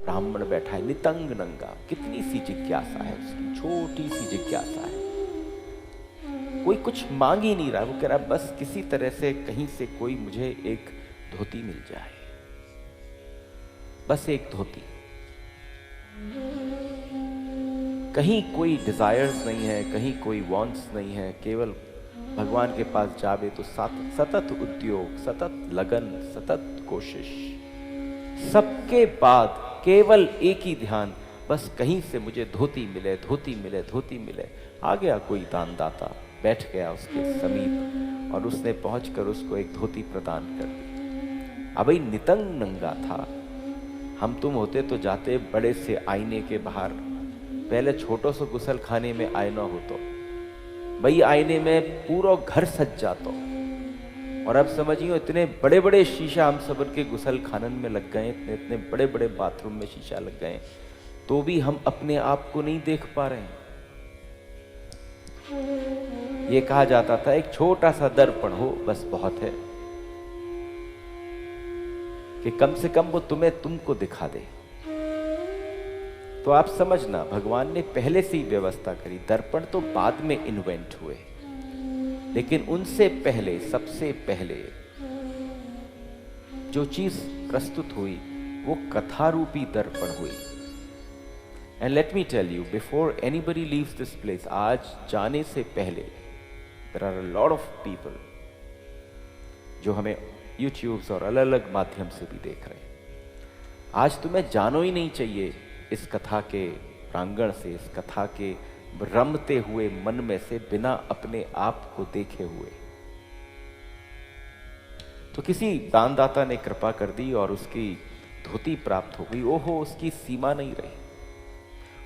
ब्राह्मण बैठा है नितंग नंगा, कितनी सी जिज्ञासा है उसकी, छोटी सी जिज्ञासा है। कोई कुछ मांग ही नहीं रहा, वो कह रहा बस किसी तरह से कहीं से कोई मुझे एक धोती मिल जाए, बस एक धोती। कहीं कोई डिजायर्स नहीं है, कहीं कोई वांट्स नहीं है, केवल भगवान के पास जावे तो सतत उद्योग, सतत लगन, सतत कोशिश, सबके बाद केवल एक ही ध्यान, बस कहीं से मुझे धोती मिले, धोती मिले, धोती मिले। आ गया कोई दानदाता, बैठ गया उसके समीप और उसने पहुंचकर उसको एक धोती प्रदान कर दी। अब भाई नितंग नंगा था, हम तुम होते तो जाते बड़े से आईने के बाहर, पहले छोटो से गुसल खाने में आईना हो तो भाई आईने में पूरा घर सज जाता, और अब समझिए इतने बड़े बड़े शीशा हम सब के गुसल खानन में लग गए, इतने इतने बड़े बड़े बाथरूम में शीशा लग गए, तो भी हम अपने आप को नहीं देख पा रहे हैं। ये कहा जाता था एक छोटा सा दर्पण हो बस बहुत है, कि कम से कम वो तुमको दिखा दे। तो आप समझना भगवान ने पहले से ही व्यवस्था करी, दर्पण तो बाद में इन्वेंट हुए, लेकिन उनसे पहले, सबसे पहले जो चीज प्रस्तुत हुई वो कथा रूपी दर्पण हुई। And let me tell you, before anybody leaves this place, आज जाने से पहले there are a lot of people जो हमें यूट्यूब्स और अलग अलग माध्यम से भी देख रहे हैं। आज तुम्हें जानो ही नहीं चाहिए इस कथा के प्रांगण से, इस कथा के रमते हुए मन में से, बिना अपने आप को देखे हुए। तो किसी दानदाता ने कृपा कर दी और उसकी धोती प्राप्त हो गई। ओहो, उसकी सीमा नहीं रही,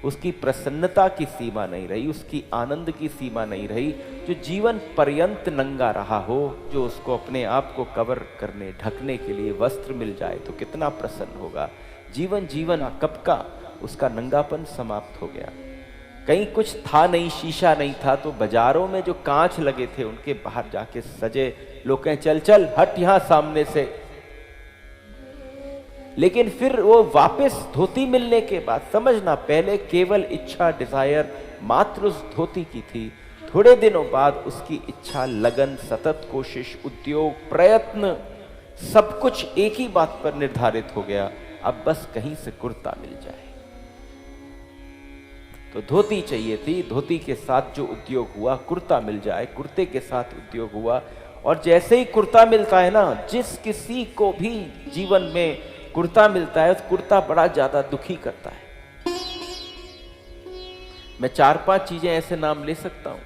उसकी प्रसन्नता की सीमा नहीं रही, उसकी आनंद की सीमा नहीं रही। जो जीवन पर्यंत नंगा रहा हो, जो उसको अपने आप को कवर करने, ढकने के लिए वस्त्र मिल जाए तो कितना प्रसन्न होगा। जीवन जीवन कब का उसका नंगापन समाप्त हो गया। कहीं कुछ था नहीं, शीशा नहीं था, तो बाजारों में जो कांच लगे थे उनके बाहर जाके सजे लोग कहें चल चल हट यहां सामने से। लेकिन फिर वो वापस धोती मिलने के बाद समझना, पहले केवल इच्छा, डिजायर मात्र उस धोती की थी। थोड़े दिनों बाद उसकी इच्छा, लगन, सतत कोशिश, उद्योग, प्रयत्न, सब कुछ एक ही बात पर निर्धारित हो गया, अब बस कहीं से कुर्ता मिल जाए। तो धोती चाहिए थी, धोती के साथ जो उद्योग हुआ, कुर्ता मिल जाए, कुर्ते के साथ उद्योग हुआ। और जैसे ही कुर्ता मिलता है ना, जिस किसी को भी जीवन में कुर्ता मिलता है, उस कुर्ता बड़ा ज्यादा दुखी करता है। मैं 4-5 चीजें ऐसे नाम ले सकता हूं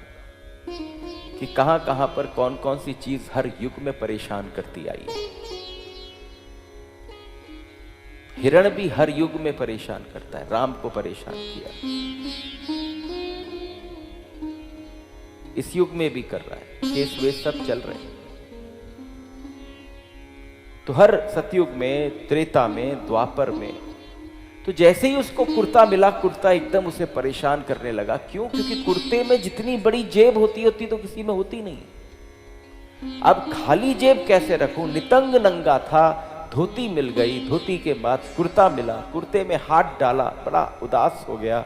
कि कहां कहां पर कौन कौन सी चीज हर युग में परेशान करती आई है। हिरण भी हर युग में परेशान करता है, राम को परेशान किया, इस युग में भी कर रहा है, केस वेस सब चल रहे हैं। तो हर सतयुग में, त्रेता में, द्वापर में, तो जैसे ही उसको कुर्ता मिला, कुर्ता एकदम उसे परेशान करने लगा। क्यों? क्योंकि कुर्ते में जितनी बड़ी जेब होती तो किसी में होती नहीं। अब खाली जेब कैसे रखूं? नितंग नंगा था, धोती मिल गई, धोती के बाद कुर्ता मिला, कुर्ते में हाथ डाला, बड़ा उदास हो गया।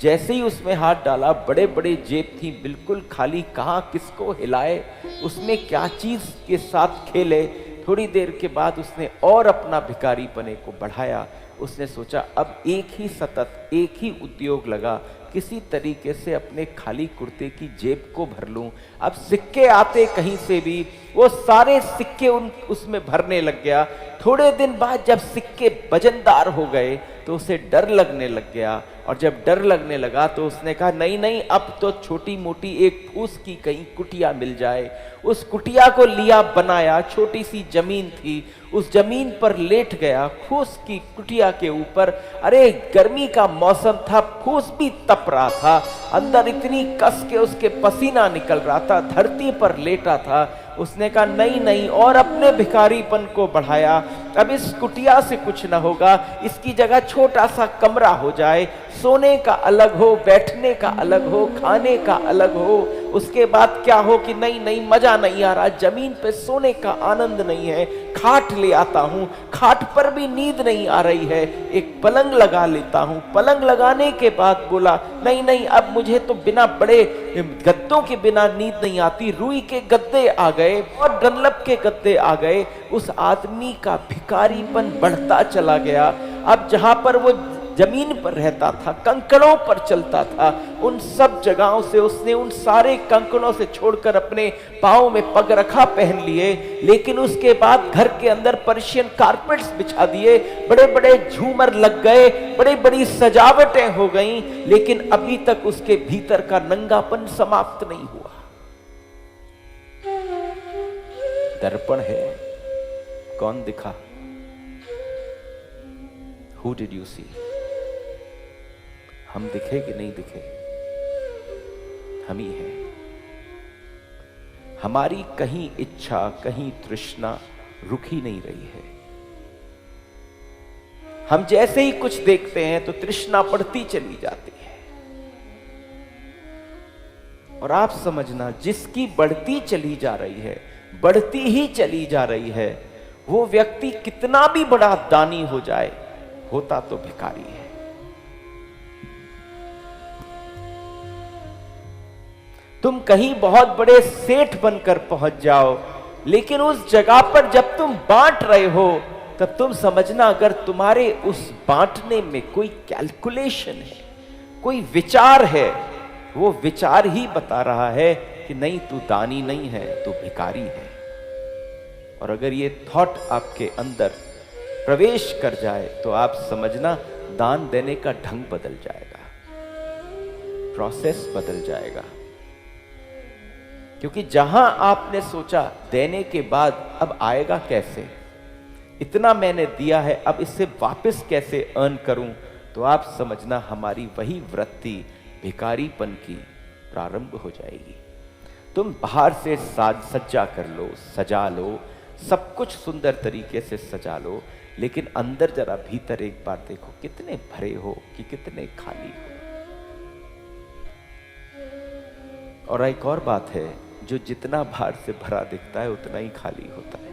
जैसे ही उसमें हाथ डाला, बड़े बड़े जेब थी बिल्कुल खाली, कहां किसको हिलाए, उसमें क्या चीज के साथ खेले। थोड़ी देर के बाद उसने और अपना भिखारीपने को बढ़ाया। उसने सोचा अब एक ही सतत, एक ही उद्योग लगा, किसी तरीके से अपने खाली कुर्ते की जेब को भर लूं। अब सिक्के आते कहीं से भी, वो सारे सिक्के उसमें भरने लग गया। थोड़े दिन बाद जब सिक्के वजनदार हो गए तो उसे डर लगने लग गया, और जब डर लगने लगा तो उसने कहा नहीं नहीं, अब तो छोटी मोटी एक फूस की कहीं कुटिया मिल जाए। उस कुटिया को लिया, बनाया, छोटी सी जमीन थी, उस जमीन पर लेट गया, फूस की कुटिया के ऊपर। अरे गर्मी का मौसम था, फूस भी तप रहा था, अंदर इतनी कस के उसके पसीना निकल रहा था, धरती पर लेटा था। उसने कहा नहीं नहीं, और अपने भिखारीपन को बढ़ाया। अब इस कुटिया से कुछ न होगा, इसकी जगह छोटा सा कमरा हो जाए, सोने का अलग हो, बैठने का अलग हो, खाने का अलग हो, उसके बाद क्या हो कि नहीं नहीं मजा नहीं आ रहा, जमीन पे सोने का आनंद नहीं है, खाट ले आता हूं, खाट पर भी नींद नहीं आ रही है, एक पलंग लगा लेता हूं। पलंग लगाने के बाद बोला नहीं नहीं अब मुझे तो बिना बड़े गद्दों के बिना नींद नहीं आती, रुई के गद्दे आ गए और डनलप के गद्दे आ गए। उस आदमी का भिखारीपन बढ़ता चला गया। अब जहां पर वो जमीन पर रहता था, कंकड़ों पर चलता था, उन सब जगहों से उसने उन सारे कंकड़ों से छोड़कर अपने पांव में पगरखा पहन लिए। लेकिन उसके बाद घर के अंदर पर्शियन कारपेट्स बिछा दिए, बड़े बड़े झूमर लग गए, बड़ी बड़ी सजावटें हो गईं, लेकिन अभी तक उसके भीतर का नंगापन समाप्त नहीं हुआ। दर्पण है, कौन दिखा? Who did you see? हम दिखे कि नहीं दिखे? हम ही हैं। हमारी कहीं इच्छा, कहीं तृष्णा रुक ही नहीं रही है। हम जैसे ही कुछ देखते हैं तो तृष्णा बढ़ती चली जाती है। और आप समझना, जिसकी बढ़ती चली जा रही है, बढ़ती ही चली जा रही है, वो व्यक्ति कितना भी बड़ा दानी हो जाए, होता तो भिखारी है। तुम कहीं बहुत बड़े सेठ बनकर पहुंच जाओ, लेकिन उस जगह पर जब तुम बांट रहे हो, तब तुम समझना अगर तुम्हारे उस बांटने में कोई कैलकुलेशन है, कोई विचार है, वो विचार ही बता रहा है कि नहीं तू दानी नहीं है, तू भिखारी है। और अगर ये थॉट आपके अंदर प्रवेश कर जाए तो आप समझना दान देने का ढंग बदल जाएगा, प्रोसेस बदल जाएगा। क्योंकि जहां आपने सोचा देने के बाद अब आएगा कैसे, इतना मैंने दिया है अब इससे वापस कैसे अर्न करूं, तो आप समझना हमारी वही वृत्ति भिखारीपन की प्रारंभ हो जाएगी। तुम बाहर से साज सज्जा कर लो, सजा लो, सब कुछ सुंदर तरीके से सजा लो, लेकिन अंदर जरा भीतर एक बार देखो, कितने भरे हो कि कितने खाली हो। और एक और बात है, जो जितना बाहर से भरा दिखता है उतना ही खाली होता है।